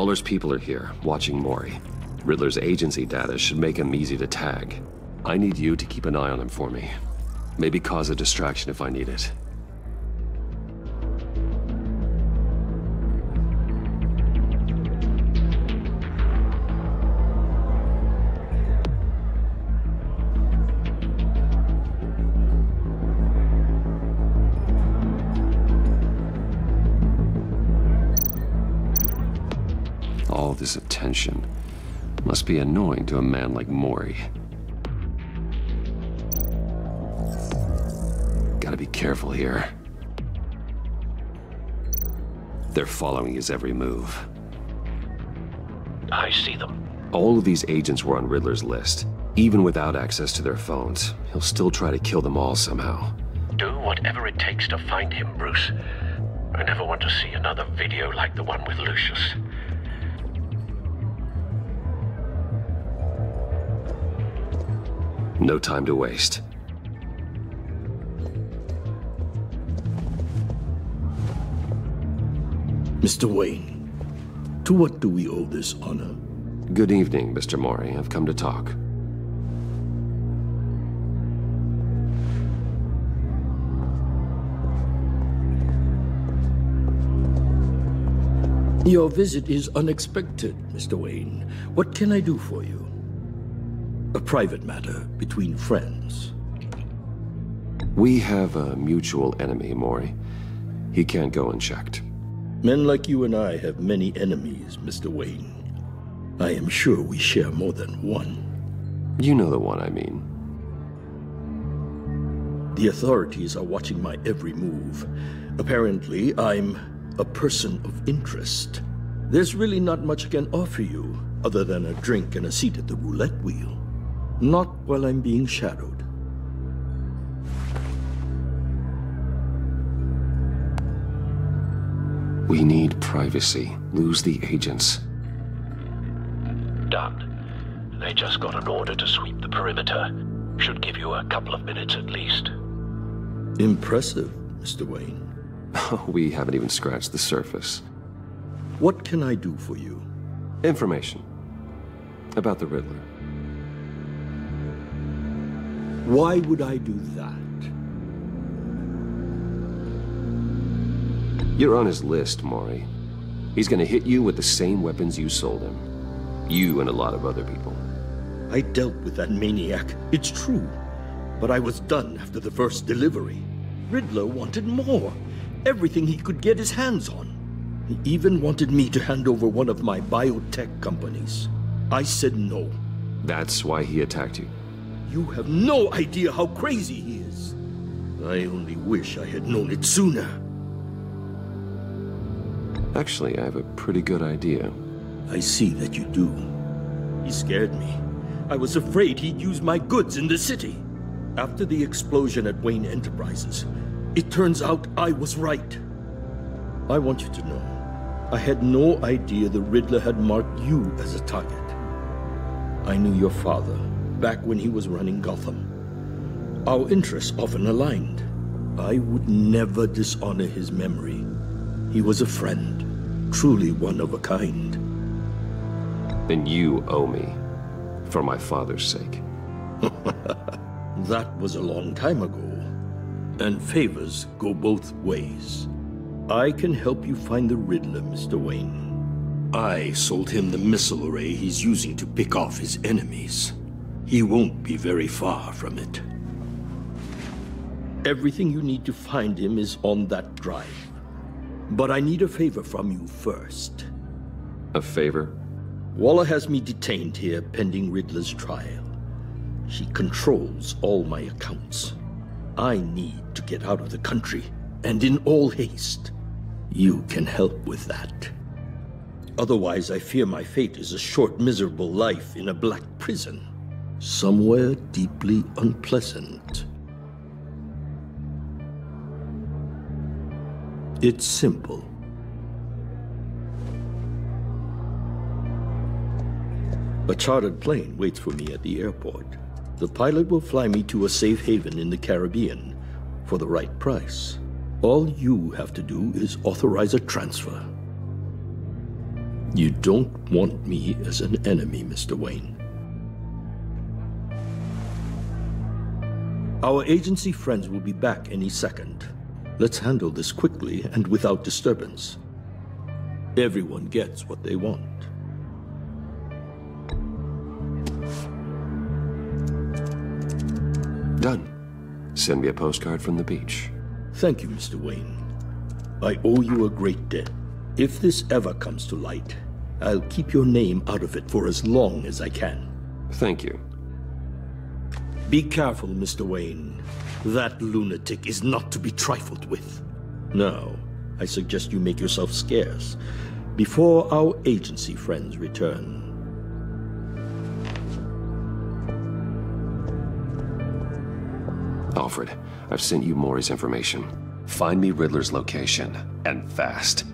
Lawler's people are here, watching Mori. Riddler's agency data should make him easy to tag. I need you to keep an eye on him for me. Maybe cause a distraction if I need it. All this attention must be annoying to a man like Mori. Gotta be careful here. They're following his every move. I see them. All of these agents were on Riddler's list. Even without access to their phones, he'll still try to kill them all somehow. Do whatever it takes to find him, Bruce. I never want to see another video like the one with Lucius. No time to waste. Mr. Wayne, to what do we owe this honor? Good evening, Mr. Mori. I've come to talk. Your visit is unexpected, Mr. Wayne. What can I do for you? A private matter between friends. We have a mutual enemy, Mori. He can't go unchecked. Men like you and I have many enemies, Mr. Wayne. I am sure we share more than one. You know the one I mean. The authorities are watching my every move. Apparently, I'm a person of interest. There's really not much I can offer you, other than a drink and a seat at the roulette wheel. Not while I'm being shadowed. We need privacy. Lose the agents. Done. They just got an order to sweep the perimeter. Should give you a couple of minutes at least. Impressive, Mr. Wayne. We haven't even scratched the surface. What can I do for you? Information. About the Riddler. Why would I do that? You're on his list, Mori. He's gonna hit you with the same weapons you sold him. You and a lot of other people. I dealt with that maniac, it's true. But I was done after the first delivery. Riddler wanted more. Everything he could get his hands on. He even wanted me to hand over one of my biotech companies. I said no. That's why he attacked you. You have no idea how crazy he is. I only wish I had known it sooner. Actually, I have a pretty good idea. I see that you do. He scared me. I was afraid he'd use my goods in the city. After the explosion at Wayne Enterprises, it turns out I was right. I want you to know, I had no idea the Riddler had marked you as a target. I knew your father back when he was running Gotham. Our interests often aligned. I would never dishonor his memory. He was a friend, truly one of a kind. Then you owe me, for my father's sake. That was a long time ago, and favors go both ways. I can help you find the Riddler, Mr. Wayne. I sold him the missile array he's using to pick off his enemies. He won't be very far from it. Everything you need to find him is on that drive. But I need a favor from you first. A favor? Waller has me detained here pending Riddler's trial. She controls all my accounts. I need to get out of the country, and in all haste. You can help with that. Otherwise, I fear my fate is a short, miserable life in a black prison. Somewhere deeply unpleasant. It's simple. A chartered plane waits for me at the airport. The pilot will fly me to a safe haven in the Caribbean for the right price. All you have to do is authorize a transfer. You don't want me as an enemy, Mr. Wayne. Our agency friends will be back any second. Let's handle this quickly and without disturbance. Everyone gets what they want. Done. Send me a postcard from the beach. Thank you, Mr. Wayne. I owe you a great debt. If this ever comes to light, I'll keep your name out of it for as long as I can. Thank you. Be careful, Mr. Wayne. That lunatic is not to be trifled with. Now, I suggest you make yourself scarce before our agency friends return. Alfred, I've sent you Maury's information. Find me Riddler's location, and fast.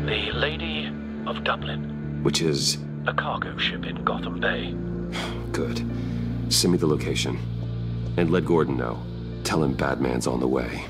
The Lady of Dublin. Which is? A cargo ship in Gotham Bay. Good. Send me the location. And let Gordon know. Tell him Batman's on the way.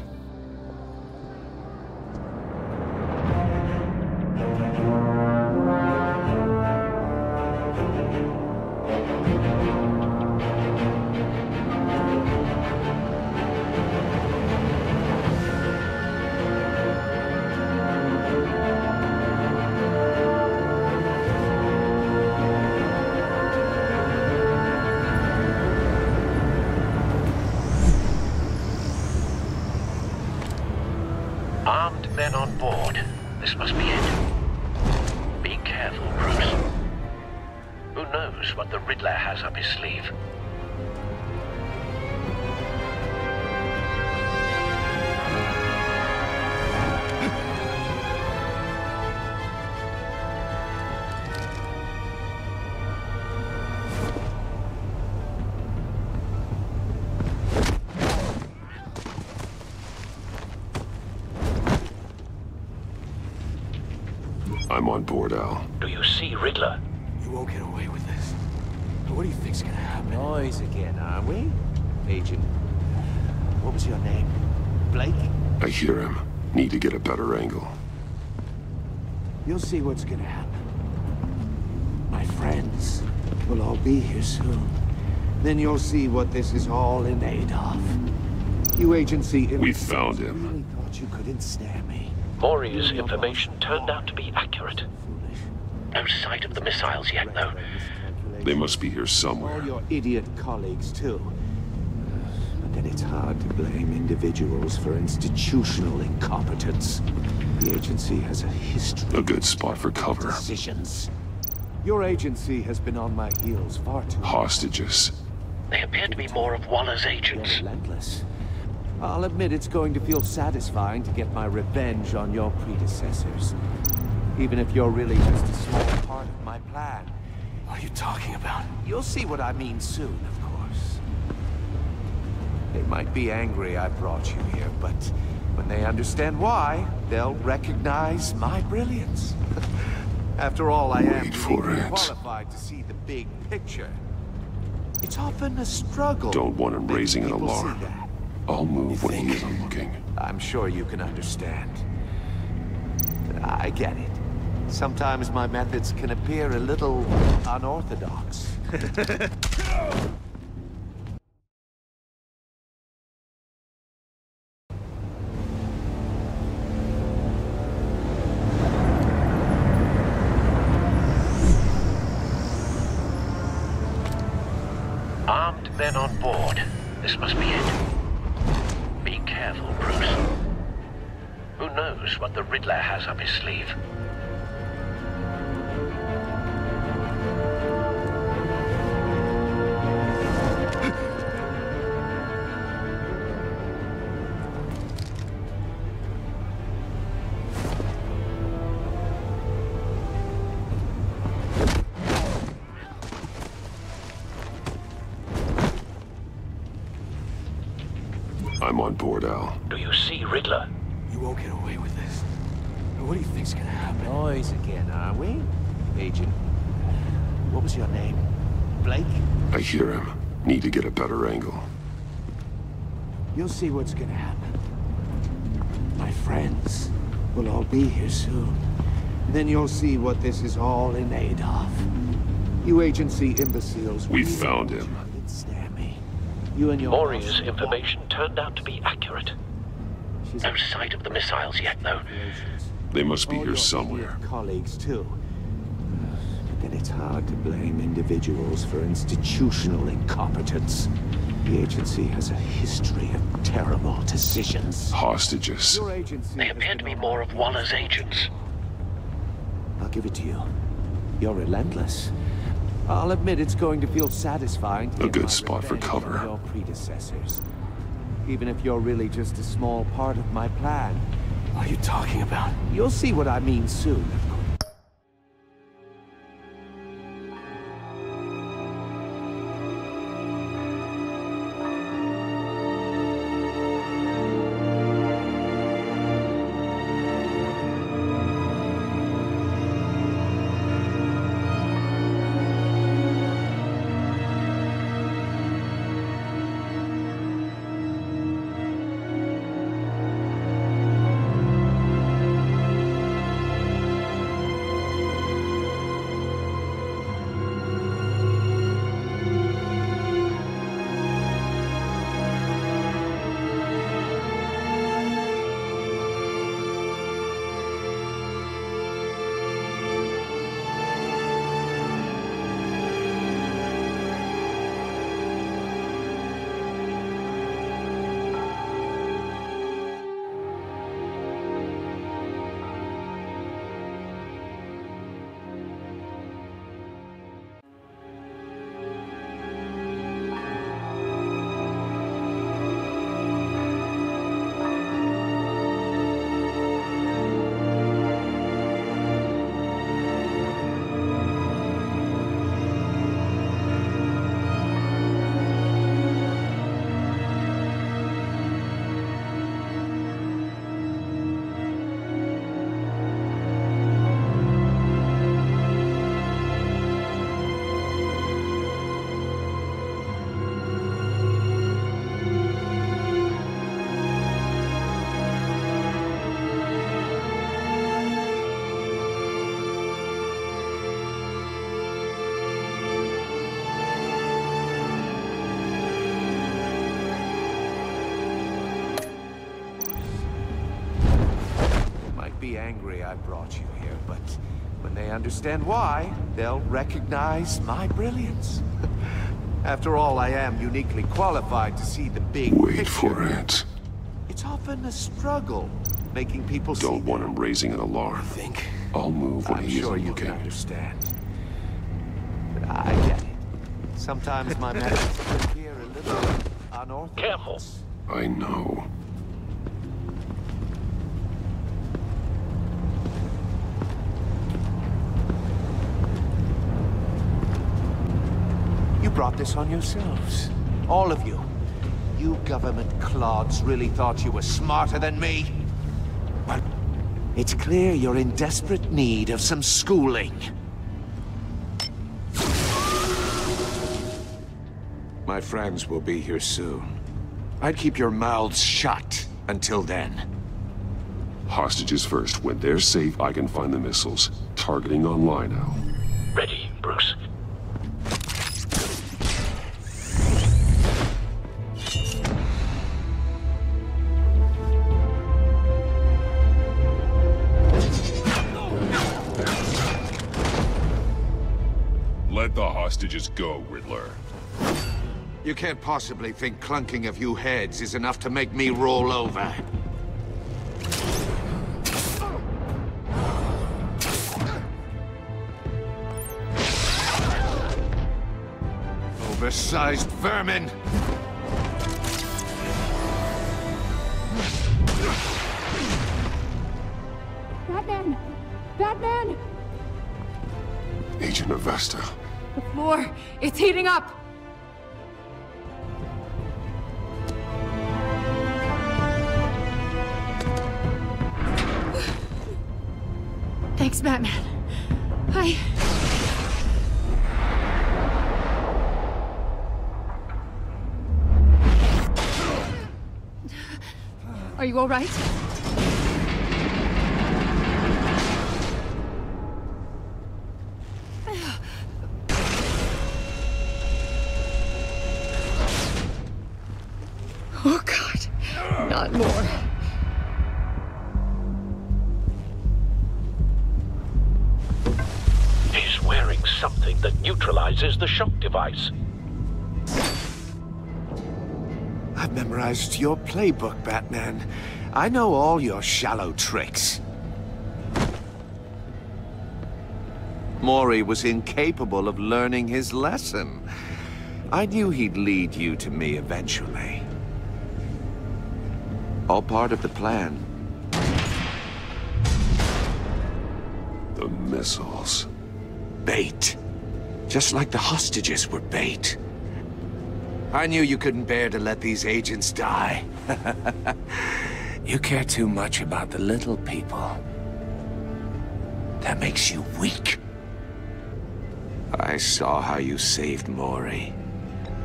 Armed men on board. This must be it. Be careful, Bruce. Who knows what the Riddler has up his sleeve? I'm on board, Al. Do you see Riddler? You won't get away with this. What do you think's gonna happen? Noise again, are we? Agent, what was your name? Blake? I hear him. Need to get a better angle. You'll see what's gonna happen. My friends will all be here soon. Then you'll see what this is all in aid of. You agency... We found him. You really thought you could ensnare me? Maury's information turned out to be accurate. No sight of the missiles yet, though. They must be here somewhere. All your idiot colleagues, too. But then it's hard to blame individuals for institutional incompetence. The agency has a history... A good spot for cover. ...decisions. Your agency has been on my heels far too long. Hostages. They appear to be more of Waller's agents. They're relentless. I'll admit it's going to feel satisfying to get my revenge on your predecessors. Even if you're really just a small part of my plan. What are you talking about? You'll see what I mean soon, of course. They might be angry I brought you here, but when they understand why, they'll recognize my brilliance. After all, I am legally qualified to see the big picture. It's often a struggle. Don't want him raising an alarm. I'll move when he isn't looking. I'm sure you can understand. I get it. Sometimes my methods can appear a little unorthodox. Armed men on board. This must be it. Be careful, Bruce. Who knows what the Riddler has up his sleeve? I'm on board, Al. Do you see Riddler? You won't get away with this. What do you think's gonna happen? Noise again, are we? Agent, what was your name? Blake? I hear him. Need to get a better angle. You'll see what's gonna happen. My friends We'll all be here soon. Then you'll see what this is all in aid of. You agency imbeciles... We found him. Stare me. You and your... Mori's information turned out to be accurate. No sight of the missiles yet, though. They must be here somewhere. Colleagues, too. But then it's hard to blame individuals for institutional incompetence. The agency has a history of terrible decisions. Hostages. Your agency They appear to be more of Waller's agents. I'll give it to you. You're relentless. I'll admit it's going to feel satisfying to A get good my spot for revenge cover. on your predecessors. Even if you're really just a small part of my plan. What are you talking about? You'll see what I mean soon. Be angry I brought you here, but when they understand why, they'll recognize my brilliance. After all, I am uniquely qualified to see the big Wait picture. for it. It's often a struggle, making people see Don't want him raising an alarm. Think. I'll move when I'm he sure isn't you can looking. understand. But I get it. Sometimes my methods appear a little unorthodox. Careful. I know. You brought this on yourselves. All of you. You government clods really thought you were smarter than me? Well, it's clear you're in desperate need of some schooling. My friends will be here soon. I'd keep your mouths shut until then. Hostages first. When they're safe, I can find the missiles. Targeting online now. Ready, Bruce. Let the hostages go, Riddler. You can't possibly think clunking a few heads is enough to make me roll over. Oversized vermin! Batman! Batman! Agent Avesta. The floor! It's heating up! Thanks, Batman. Are you all right? Oh, God. Not more. He's wearing something that neutralizes the shock device. I've memorized your playbook, Batman. I know all your shallow tricks. Mori was incapable of learning his lesson. I knew he'd lead you to me eventually. All part of the plan. The missiles. Bait. Just like the hostages were bait. I knew you couldn't bear to let these agents die. You care too much about the little people. That makes you weak. I saw how you saved Mori.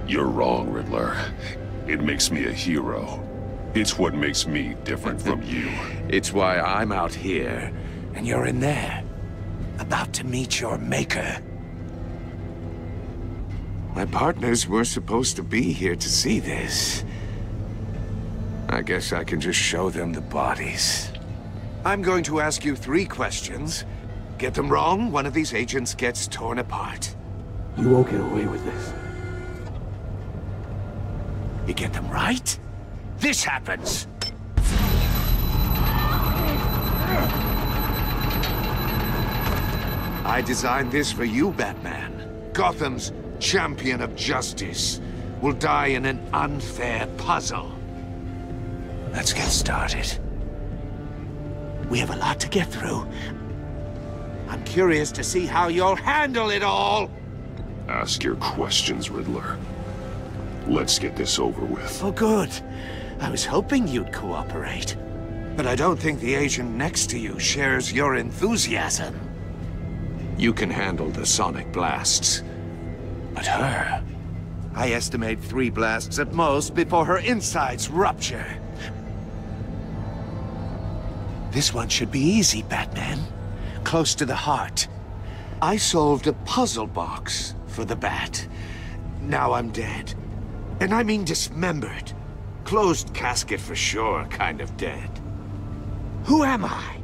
You're wrong, Riddler. It makes me a hero. It's what makes me different from you. It's why I'm out here, and you're in there. About to meet your maker. My partners were supposed to be here to see this. I guess I can just show them the bodies. I'm going to ask you 3 questions. Get them wrong, one of these agents gets torn apart. You won't get away with this. You get them right, this happens. I designed this for you, Batman. Gotham's champion of justice will die in an unfair puzzle. Let's get started. We have a lot to get through. I'm curious to see how you'll handle it all. Ask your questions, Riddler. Let's get this over with. Oh, good. I was hoping you'd cooperate. But I don't think the agent next to you shares your enthusiasm. You can handle the sonic blasts. But her... I estimate 3 blasts at most before her insides rupture. This one should be easy, Batman. Close to the heart. I solved a puzzle box for the Bat. Now I'm dead. And I mean dismembered. Closed casket for sure, kind of dead. Who am I?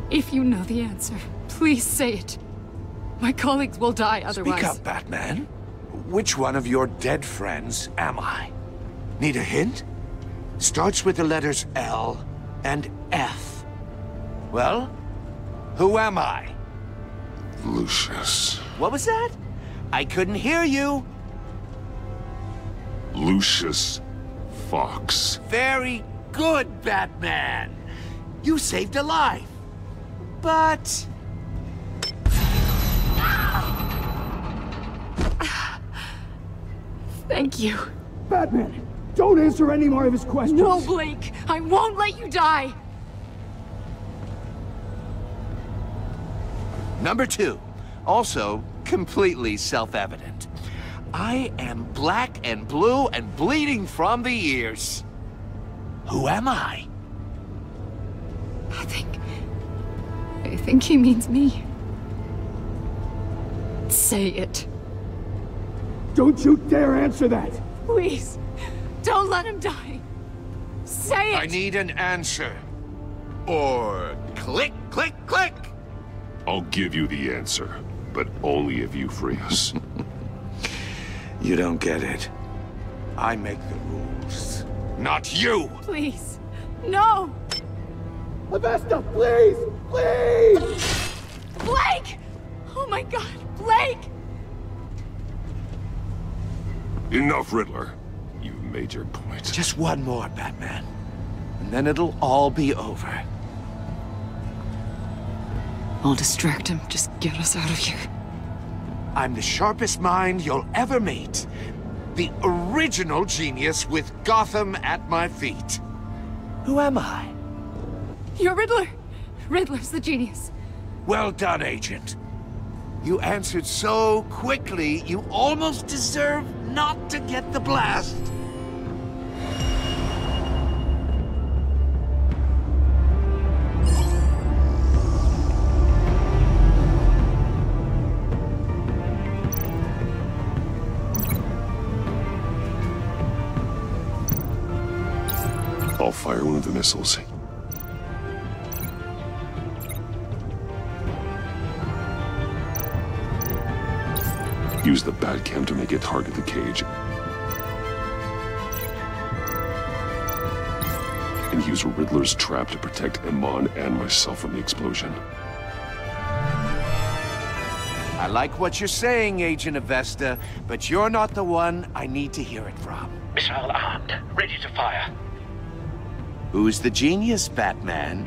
If you know the answer, please say it. My colleagues will die otherwise. Speak up, Batman. Which one of your dead friends am I? Need a hint? Starts with the letters L and F. Well, who am I? Lucius. What was that? I couldn't hear you. Lucius Fox. Very good, Batman. You saved a life. But... Thank you. Batman, don't answer any more of his questions. No, Blake! I won't let you die! Number 2, also completely self-evident. I am black and blue and bleeding from the ears. Who am I? I think he means me. Say it. Don't you dare answer that! Please, don't let him die. Say it! I need an answer. Or click, click, click! I'll give you the answer, but only if you free us. You don't get it. I make the rules, not you! Please, no! Avesta, please! Please! Blake! Oh my God, Blake! Enough, Riddler. You've made your point. Just one more, Batman. And then it'll all be over. I'll distract him. Just get us out of here. I'm the sharpest mind you'll ever meet. The original genius with Gotham at my feet. Who am I? You're Riddler. Riddler's the genius. Well done, Agent. You answered so quickly, you almost deserve not to get the blast. fire one of the missiles. Use the Batcam to make it target the cage. And use Riddler's trap to protect Iman and myself from the explosion. I like what you're saying, Agent Avesta, but you're not the one I need to hear it from. Missile armed, ready to fire. Who's the genius, Batman?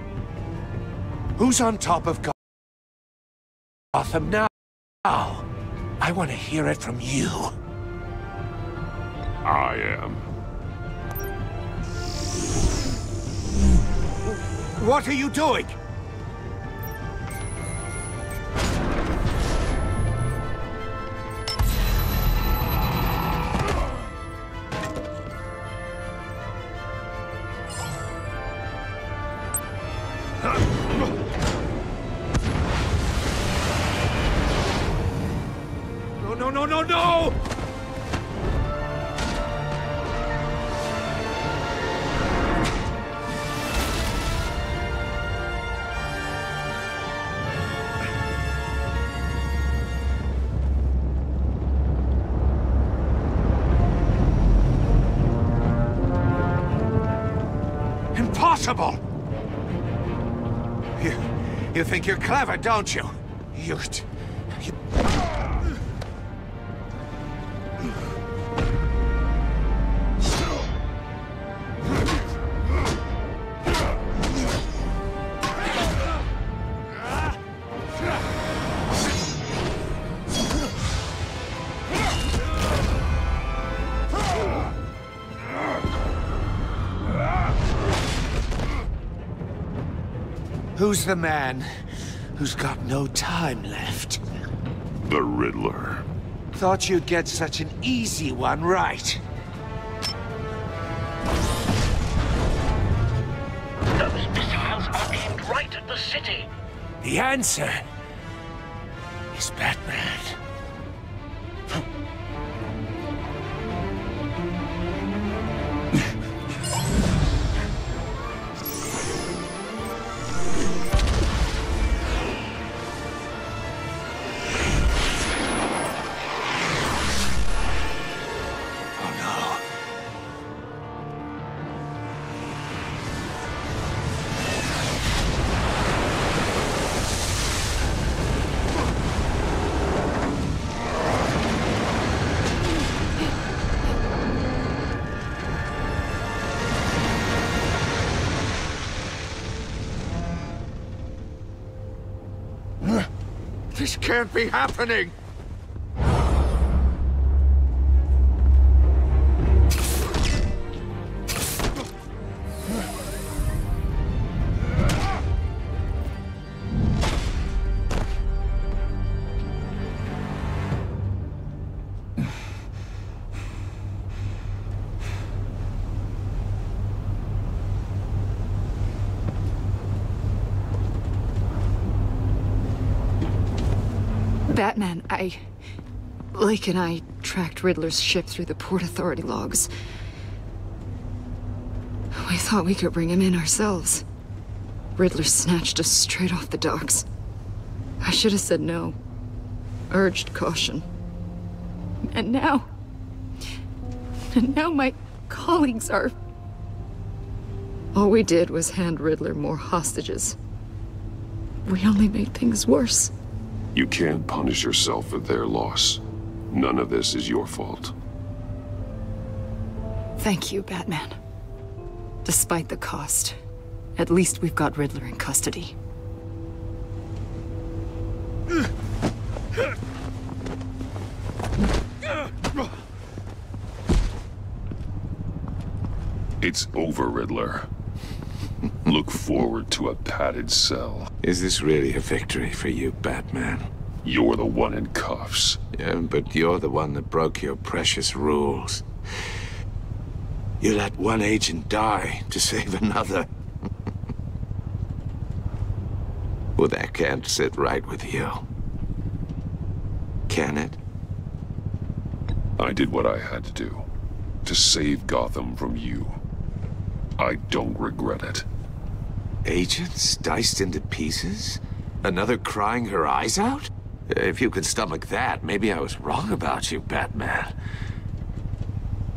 Who's on top of Gotham now? I want to hear it from you. I am. What are you doing? No! Impossible! You think you're clever, don't you? You... Who's the man who's got no time left? The Riddler. Thought you'd get such an easy one right. Those missiles are aimed right at the city. The answer is Batman. This can't be happening! Batman, Blake and I tracked Riddler's ship through the Port Authority logs. We thought we could bring him in ourselves. Riddler snatched us straight off the docks. I should have said no. Urged caution. And now my colleagues are... All we did was hand Riddler more hostages. We only made things worse. You can't punish yourself for their loss. None of this is your fault. Thank you, Batman. Despite the cost, at least we've got Riddler in custody. It's over, Riddler. Look forward to a padded cell. Is this really a victory for you, Batman? You're the one in cuffs. Yeah, but you're the one that broke your precious rules. You let one agent die to save another. Well, that can't sit right with you. Can it? I did what I had to do. To save Gotham from you. I don't regret it. Agents diced into pieces? Another crying her eyes out? If you could stomach that, maybe I was wrong about you, Batman.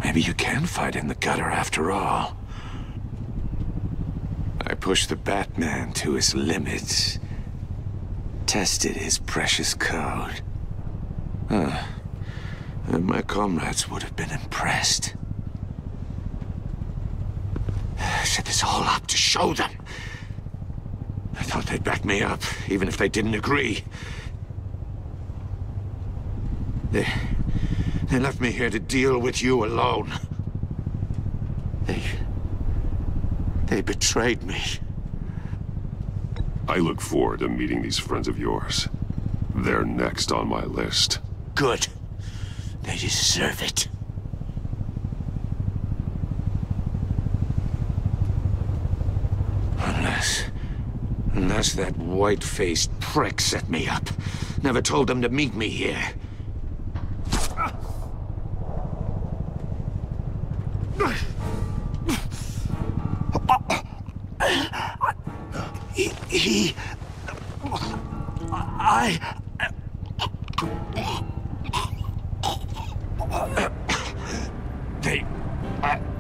Maybe you can fight in the gutter after all. I pushed the Batman to his limits. Tested his precious code. And my comrades would have been impressed. I set this all up to show them. I thought they'd back me up, even if they didn't agree. They left me here to deal with you alone. They betrayed me. I look forward to meeting these friends of yours. They're next on my list. Good. They deserve it. Unless that white-faced prick set me up. Never told them to meet me here.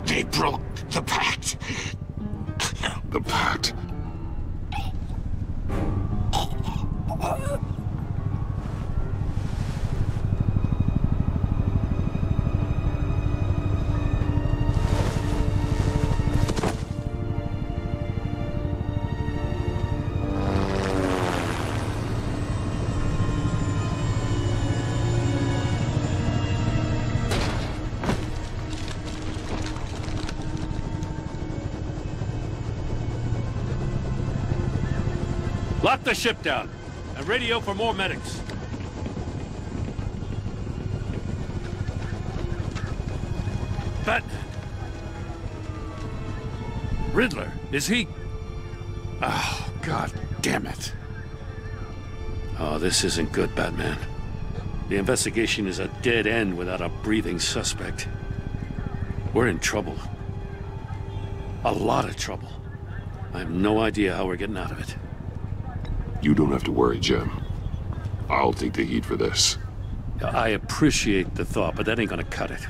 They broke the pact. The pact? Lock the ship down, and radio for more medics. Batman. Riddler, is he? Oh, God damn it. Oh, this isn't good, Batman. The investigation is a dead end without a breathing suspect. We're in trouble. A lot of trouble. I have no idea how we're getting out of it. You don't have to worry, Jim. I'll take the heat for this. I appreciate the thought, but that ain't gonna cut it.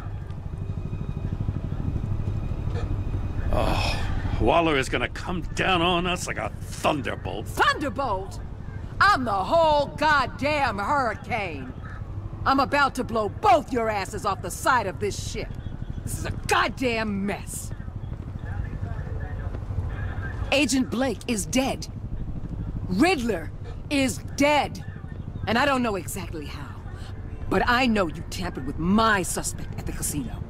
Oh, Waller is gonna come down on us like a thunderbolt. Thunderbolt? I'm the whole goddamn hurricane. I'm about to blow both your asses off the side of this ship. This is a goddamn mess. Agent Blake is dead. Riddler is dead. And I don't know exactly how, but I know you tampered with my suspect at the casino.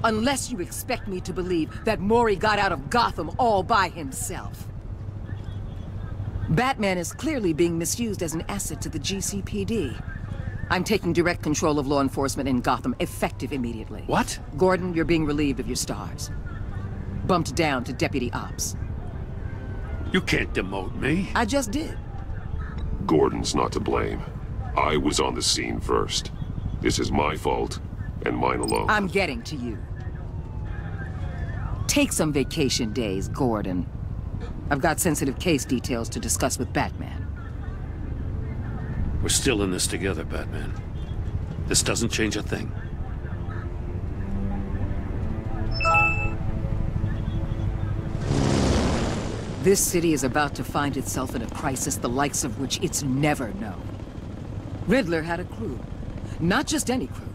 Unless you expect me to believe that Mori got out of Gotham all by himself. Batman is clearly being misused as an asset to the GCPD. I'm taking direct control of law enforcement in Gotham, effective immediately. What? Gordon, you're being relieved of your stars. Bumped down to Deputy Ops. You can't demote me. I just did. Gordon's not to blame. I was on the scene first. This is my fault, and mine alone. I'm getting to you. Take some vacation days, Gordon. I've got sensitive case details to discuss with Batman. We're still in this together, Batman. This doesn't change a thing. This city is about to find itself in a crisis the likes of which it's never known. Riddler had a crew. Not just any crew.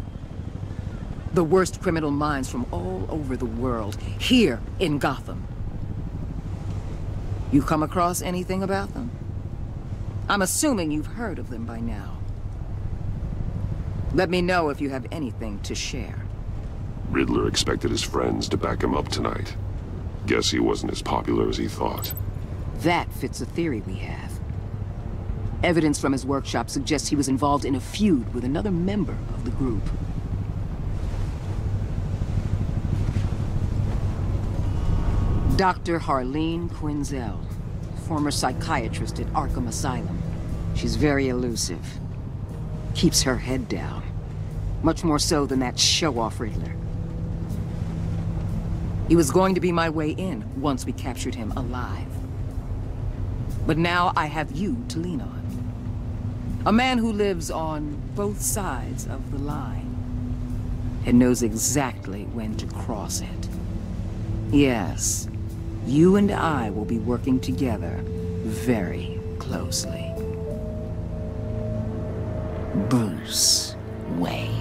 The worst criminal minds from all over the world, here in Gotham. You come across anything about them? I'm assuming you've heard of them by now. Let me know if you have anything to share. Riddler expected his friends to back him up tonight. Guess he wasn't as popular as he thought. That fits a theory we have. Evidence from his workshop suggests he was involved in a feud with another member of the group. Dr. Harleen Quinzel, former psychiatrist at Arkham Asylum. She's very elusive. Keeps her head down. Much more so than that show-off Riddler. He was going to be my way in once we captured him alive. But now I have you to lean on. A man who lives on both sides of the line and knows exactly when to cross it. Yes, you and I will be working together very closely. Bruce Wayne.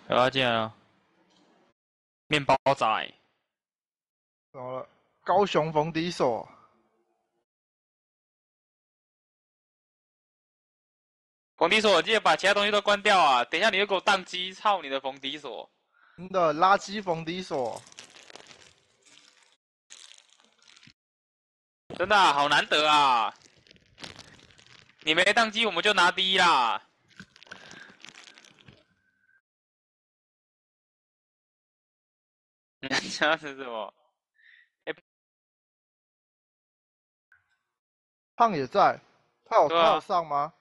有啊，进来了。面包仔，怎么了？高雄逢敌所，冯迪所，记得把其他东西都关掉啊！等一下你又给我宕机，操你的冯迪所！真的垃圾逢敌所。真的、啊、好难得啊！你没宕机，我们就拿第一啦。你想要吃什么？胖也在，他有、对啊，他有上吗？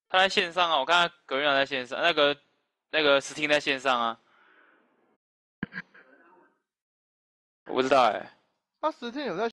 他在线上啊，我看他格瑞亚在线上，那个史汀在线上啊。我不知道哎、他10天有在